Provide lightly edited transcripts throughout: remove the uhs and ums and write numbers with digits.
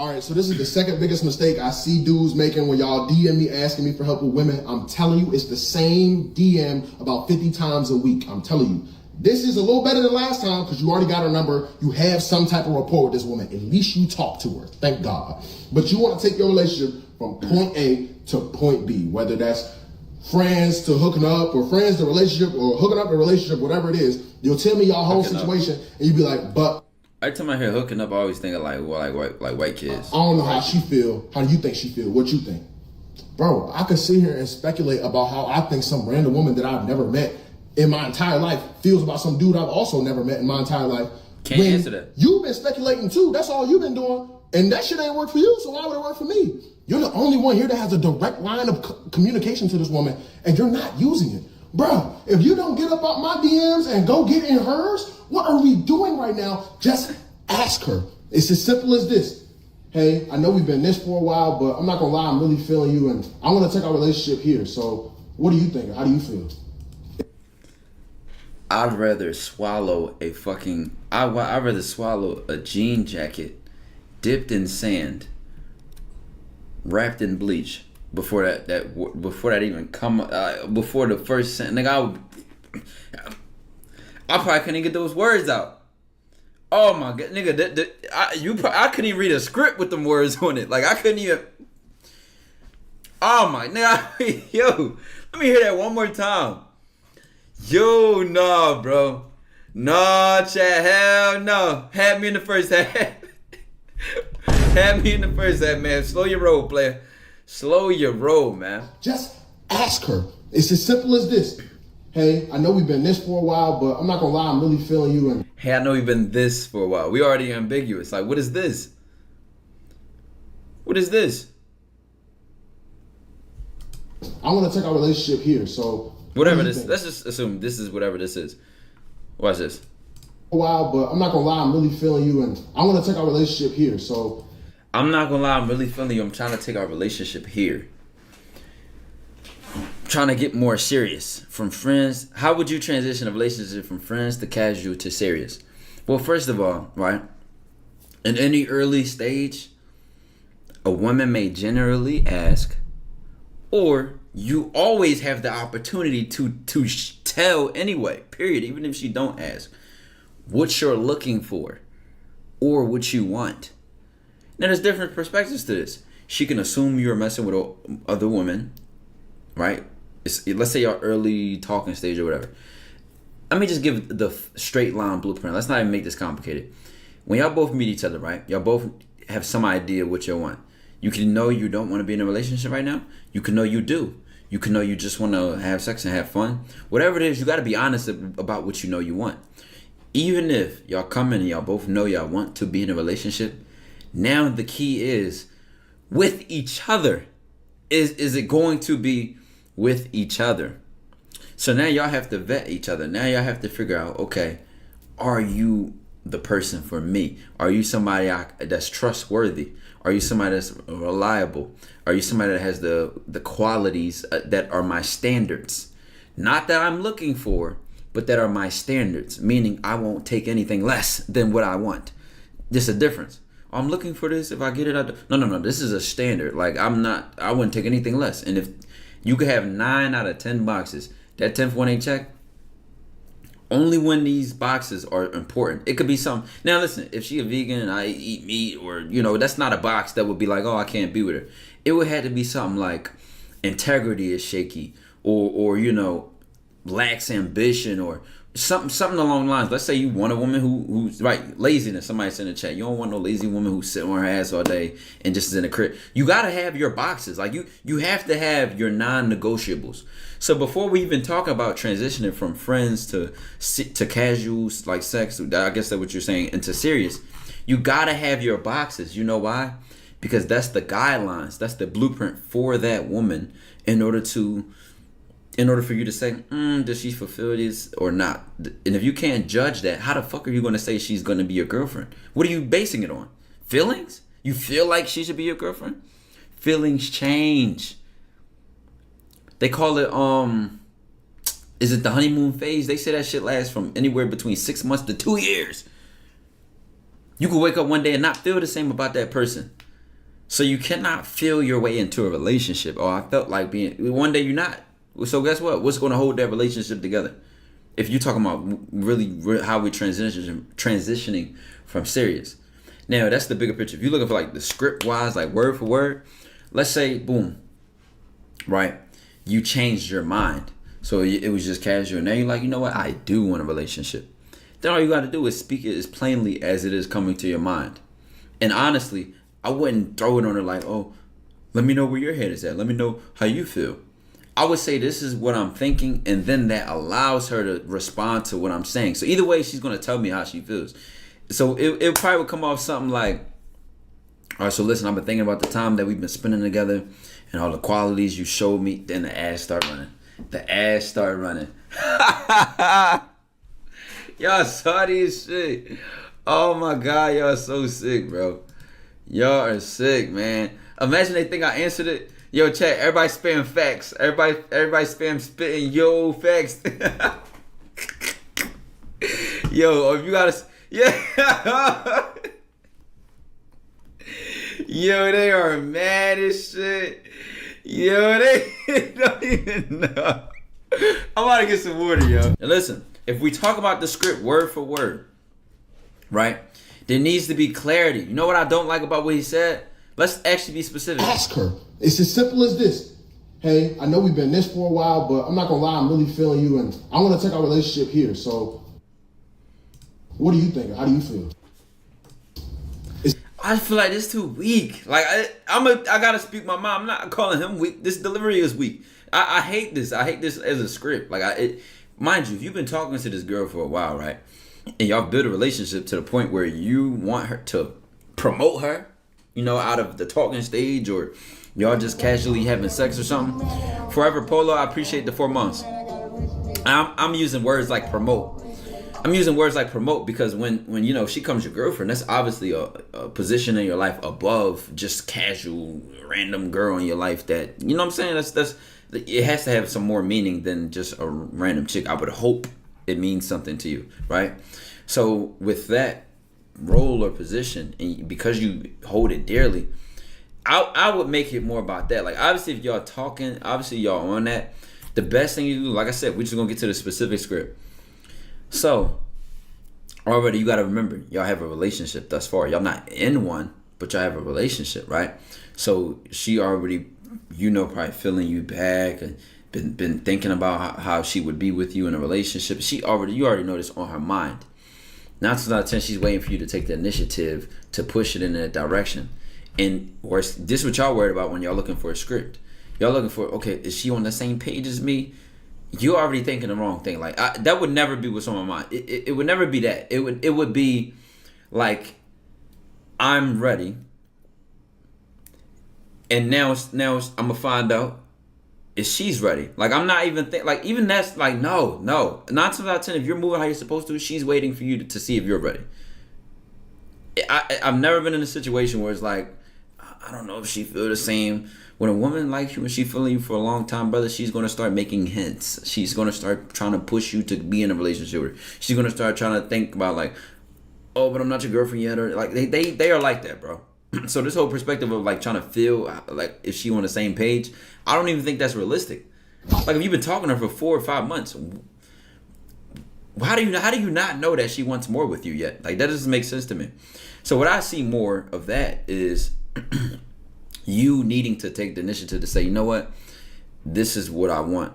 All right, so this is the second biggest mistake I see dudes making when y'all DM me asking me for help with women. I'm telling you, it's the same DM about 50 times a week. I'm telling you. This is a little better than last time because you already got her number. You have some type of rapport with this woman. At least you talk to her. Thank God. But you want to take your relationship from point A to point B, whether that's friends to hooking up or friends to relationship or hooking up to relationship, whatever it is. You'll tell me your whole situation and you'll be like, but... Every time I hear hooking up, I always think of like white kids. I don't know how she feel. How do you think she feel? What you think? Bro, I could sit here and speculate about how I think some random woman that I've never met in my entire life feels about some dude I've also never met in my entire life. Can't answer that. You've been speculating too. That's all you've been doing. And that shit ain't work for you, so why would it work for me? You're the only one here that has a direct line of communication to this woman, and you're not using it. Bro, if you don't get up out my DMs and go get in hers, what are we doing right now? Just ask her. It's as simple as this. Hey, I know we've been this for a while, but I'm not gonna lie, I'm really feeling you, and I wanna take our relationship here. So what do you think? How do you feel? I'd rather swallow a fucking... I'd rather swallow a jean jacket dipped in sand, wrapped in bleach, before that even come, before the first sentence. Nigga, I probably couldn't even get those words out. Oh my god, nigga, I couldn't even read a script with them words on it. Like I couldn't even. Oh my nigga, yo, let me hear that one more time. Yo, nah, bro, nah, Chad, hell no. Had me in the first half. Had me in the first half, man. Slow your roll, player. Slow your roll, man. Just ask her. It's as simple as this. Hey, I know we've been this for a while, but I'm not gonna lie, I'm really feeling you. And hey, I know we've been this for a while. We already ambiguous. Like, what is this? What is this? I want to take our relationship here, so whatever this. Let's just assume this is whatever this is. Watch this. A while, but I'm not gonna lie, I'm really feeling you, and I want to take our relationship here. So I'm not gonna lie, I'm really feeling you. I'm trying to take our relationship here. I'm trying to get more serious. From friends, how would you transition a relationship from friends to casual to serious? Well, first of all, right, in any early stage, a woman may generally ask, or you always have the opportunity to tell anyway, period, even if she don't ask, what you're looking for or what you want. Now, there's different perspectives to this. She can assume you're messing with other women, right? Let's say your early talking stage or whatever. Let me just give the straight line blueprint. Let's not even make this complicated. When y'all both meet each other, right? Y'all both have some idea what you want. You can know you don't want to be in a relationship right now. You can know you do. You can know you just want to have sex and have fun. Whatever it is, you got to be honest about what you know you want. Even if y'all come in and y'all both know y'all want to be in a relationship, now the key is with each other. Is it going to be with each other? So now y'all have to vet each other. Now y'all have to figure out, okay, are you the person for me? Are you somebody that's trustworthy? Are you somebody that's reliable? Are you somebody that has the qualities that are my standards? Not that I'm looking for, but that are my standards, meaning I won't take anything less than what I want. There's a difference. I'm looking for this. If I get it, I do. No. This is a standard. Like I wouldn't take anything less. And if you could have 9 out of 10 boxes, that 10th one ain't checked. Only when these boxes are important. It could be some. Now listen, if she a vegan and I eat meat, or that's not a box that would be like, oh, I can't be with her. It would have to be something like integrity is shaky, or lacks ambition, or something along the lines. Let's say you want a woman who's right, laziness. Somebody said in the chat, you don't want no lazy woman who's sitting on her ass all day and just is in a crib. You gotta have your boxes. Like you have to have your non-negotiables. So before we even talk about transitioning from friends to casuals like sex, I guess that's what you're saying, into serious, you gotta have your boxes. You know why? Because that's the guidelines. That's the blueprint for that woman in order for you to say, does she fulfill this or not? And if you can't judge that, how the fuck are you going to say she's going to be your girlfriend? What are you basing it on? Feelings? You feel like she should be your girlfriend? Feelings change. They call it, is it the honeymoon phase? They say that shit lasts from anywhere between 6 months to 2 years. You could wake up one day and not feel the same about that person. So you cannot feel your way into a relationship. Oh, I felt like being, one day you're not. So guess what? What's going to hold that relationship together? If you're talking about really how we transitioning from serious. Now, that's the bigger picture. If you're looking for like the script wise, like word for word, let's say, boom, right? You changed your mind. So it was just casual. Now you're like, you know what? I do want a relationship. Then all you got to do is speak it as plainly as it is coming to your mind. And honestly, I wouldn't throw it on her like, oh, let me know where your head is at. Let me know how you feel. I would say this is what I'm thinking, and then that allows her to respond to what I'm saying. So either way, she's going to tell me how she feels. So it probably would come off something like, all right, so listen, I've been thinking about the time that we've been spending together and all the qualities you showed me. Then the ass start running. The ass start running. Y'all saw this shit. Oh my God, y'all so sick, bro. Y'all are sick, man. Imagine they think I answered it. Yo, chat, everybody spam facts. Everybody spam spitting yo facts. Yo, if you gotta, yeah. Yo, they are mad as shit. Yo, they don't even know. I'm about to get some water, yo. Now listen, if we talk about the script word for word, right? There needs to be clarity. You know what I don't like about what he said? Let's actually be specific. Ask her. It's as simple as this. Hey, I know we've been this for a while, but I'm not gonna lie, I'm really feeling you, and I want to take our relationship here. So, what do you think? How do you feel? I feel like this too weak. Like I gotta speak my mind. I'm not calling him weak. This delivery is weak. I hate this. I hate this as a script. Like mind you, if you've been talking to this girl for a while, right, and y'all build a relationship to the point where you want her to promote her, you know, out of the talking stage, or y'all just casually having sex or something. Forever Polo, I appreciate the 4 months. I'm using words like promote. I'm using words like promote because when you know she comes your girlfriend, that's obviously a position in your life above just casual random girl in your life that, you know what I'm saying? That's it has to have some more meaning than just a random chick. I would hope it means something to you, right? So with that role or position, and because you hold it dearly, I would make it more about that. Like obviously if y'all talking, obviously y'all on that, the best thing you do, like I said, we're just gonna get to the specific script. So, already you got to remember, y'all have a relationship thus far. Y'all not in one, but y'all have a relationship, right? So, she already, you know, probably feeling you back and been thinking about how she would be with you in a relationship. You already know this on her mind. 9 times out of 10, she's waiting for you to take the initiative to push it in that direction. And worse, this is what y'all worried about when y'all looking for a script. Y'all looking for, okay, is she on the same page as me? You're already thinking the wrong thing. Like that would never be what's on my mind. It would never be that. It would be like, I'm ready, and now I'm gonna find out if she's ready. Like I'm not even like even that's like no. 9 times out of 10, if you're moving how you're supposed to, she's waiting for you to see if you're ready. I've never been in a situation where it's like, I don't know if she feel the same. When a woman likes you and she feeling you for a long time, brother, she's going to start making hints. She's going to start trying to push you to be in a relationship with her. She's going to start trying to think about like, oh, but I'm not your girlfriend yet. Or like they are like that, bro. So this whole perspective of like trying to feel like if she on the same page, I don't even think that's realistic. Like if you've been talking to her for 4 or 5 months, how do you not know that she wants more with you yet? Like that doesn't make sense to me. So what I see more of that is you needing to take the initiative to say, you know what, this is what I want.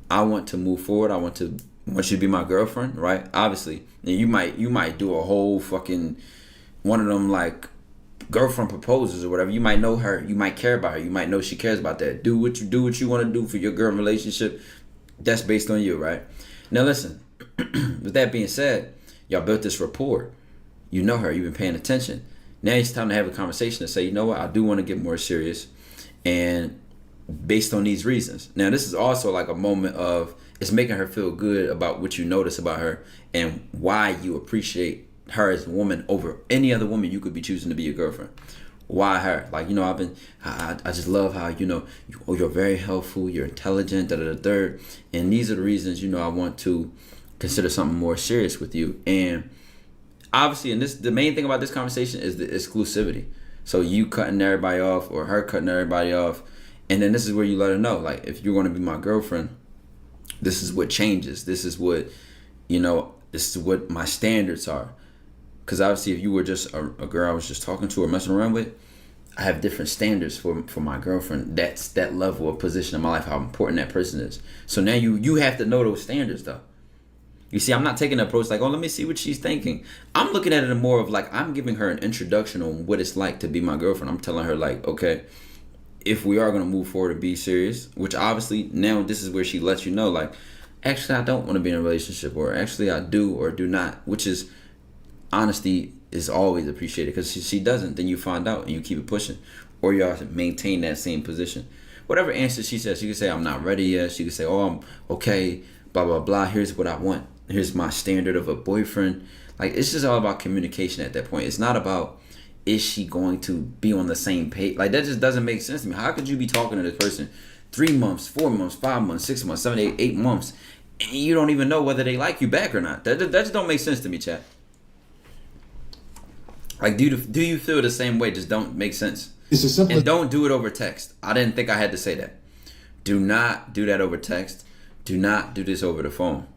I want to move forward. I want you to be my girlfriend, right? Obviously, and you might do a whole fucking one of them like girlfriend proposals or whatever. You might know her. You might care about her. You might know she cares about that. Do what you want to do for your girl relationship. That's based on you, right? Now listen. With that being said, y'all built this rapport. You know her. You've been paying attention. Now it's time to have a conversation and say, you know what, I do want to get more serious, and based on these reasons. Now this is also like a moment of, it's making her feel good about what you notice about her and why you appreciate her as a woman over any other woman you could be choosing to be your girlfriend. Why her? Like, you know, I just love how, you know, you're very helpful, you're intelligent, and these are the reasons, you know, I want to consider something more serious with you. And obviously, and the main thing about this conversation is the exclusivity. So you cutting everybody off or her cutting everybody off. And then this is where you let her know, like, if you're going to be my girlfriend, this is what changes. This is what, this is what my standards are. Because obviously if you were just a girl I was just talking to or messing around with, I have different standards for my girlfriend. That's that level of position in my life, how important that person is. So now you have to know those standards though. You see, I'm not taking the approach like, oh, let me see what she's thinking. I'm looking at it more of like, I'm giving her an introduction on what it's like to be my girlfriend. I'm telling her like, okay, if we are going to move forward and be serious, which obviously now this is where she lets you know, like, actually I don't want to be in a relationship, or actually I do or do not, which is, honesty is always appreciated, because she doesn't, then you find out and you keep it pushing, or you all maintain that same position. Whatever answer she says, she could say, I'm not ready yet. She could say, oh, I'm okay, blah, blah, blah. Here's what I want. Here's my standard of a boyfriend. Like, it's just all about communication at that point. It's not about, is she going to be on the same page? Like, that just doesn't make sense to me. How could you be talking to this person 3 months, 4 months, 5 months, 6 months, 7, 8 months, and you don't even know whether they like you back or not? That just don't make sense to me, chat. Like, do you feel the same way? Just don't make sense. It's as simple. And don't do it over text. I didn't think I had to say that. Do not do that over text. Do not do this over the phone.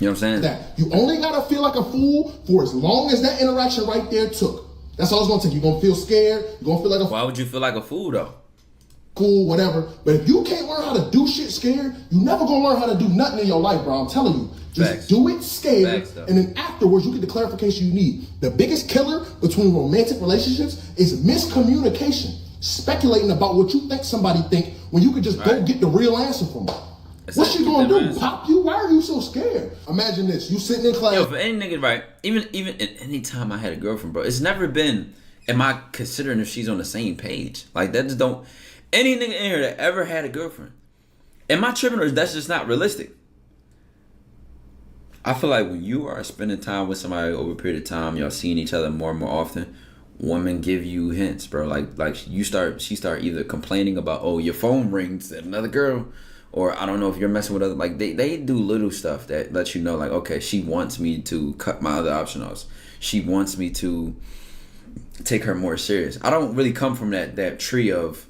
You know what I'm saying? That you only gotta feel like a fool for as long as that interaction right there took. That's all it's gonna take. You're gonna feel scared. You're gonna feel like a Why would you feel like a fool though? Fool, whatever. But if you can't learn how to do shit scared, you never gonna learn how to do nothing in your life, bro. I'm telling you. Just Facts. do it scared, Facts, and then afterwards you get the clarification you need. The biggest killer between romantic relationships is miscommunication. Speculating about what you think somebody think when you could just go get the real answer from them. What's she gonna do? Pop you? Why are you so scared? Imagine this: you sitting in class. Yo, for any nigga, right? Even any time I had a girlfriend, bro, it's never been, am I considering if she's on the same page? Like, that just don't. Any nigga in here that ever had a girlfriend, am I tripping, or that's just not realistic? I feel like when you are spending time with somebody over a period of time, y'all seeing each other more and more often, women give you hints, bro. Like she start either complaining about, oh, your phone rings at another girl, or I don't know if you're messing with other, like they do little stuff that lets you know, like, okay, she wants me to cut my other option off. She wants me to take her more serious. I don't really come from that tree of,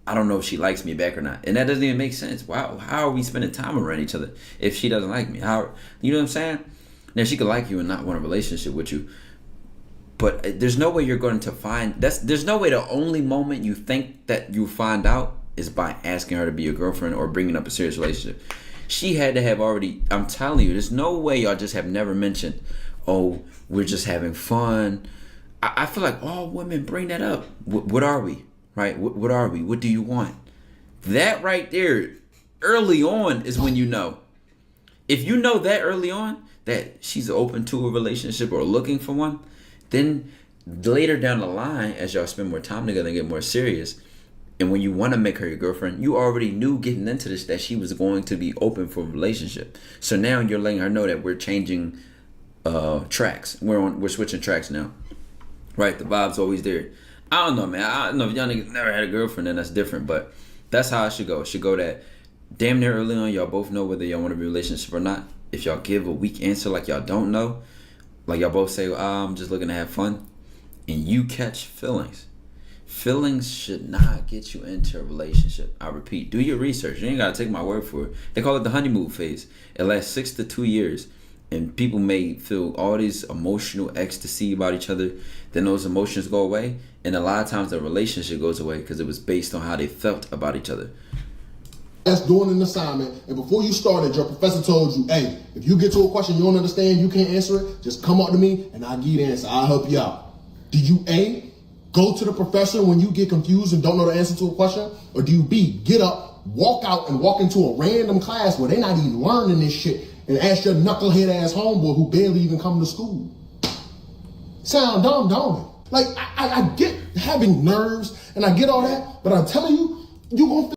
I don't know if she likes me back or not. And that doesn't even make sense. Wow, how are we spending time around each other if she doesn't like me? How, you know what I'm saying? Now, she could like you and not want a relationship with you, but there's no way you're going to find, there's no way the only moment you think that you find out is by asking her to be your girlfriend or bringing up a serious relationship. She had to have already, I'm telling you, there's no way y'all just have never mentioned, oh, we're just having fun. I feel like all women bring that up. What are we? Right? What are we? What do you want? That right there, early on, is when you know. If you know that early on, that she's open to a relationship or looking for one, then later down the line, as y'all spend more time together and get more serious, and when you want to make her your girlfriend, you already knew getting into this that she was going to be open for a relationship. So now you're letting her know that we're changing tracks. We're switching tracks now. Right? The vibe's always there. I don't know, man. I don't know if y'all niggas never had a girlfriend, then that's different. But that's how it should go. It should go that damn near early on, y'all both know whether y'all want to be in a relationship or not. If y'all give a weak answer like y'all don't know, like y'all both say, I'm just looking to have fun, and you catch feelings. Feelings should not get you into a relationship. I repeat, do your research. You ain't got to take my word for it. They call it the honeymoon phase. It lasts 6 to 2 years. And people may feel all these emotional ecstasy about each other. Then those emotions go away. And a lot of times the relationship goes away because it was based on how they felt about each other. That's doing an assignment, and before you started, your professor told you, hey, if you get to a question you don't understand, you can't answer it, just come up to me and I'll give you the answer. I'll help you out. Do you A, go to the professor when you get confused and don't know the answer to a question? Or do you B, get up, walk out and walk into a random class where they're not even learning this shit and ask your knucklehead ass homeboy who barely even come to school? Sound dumb, don't it? Like, I get having nerves and I get all that, but I'm telling you, you gonna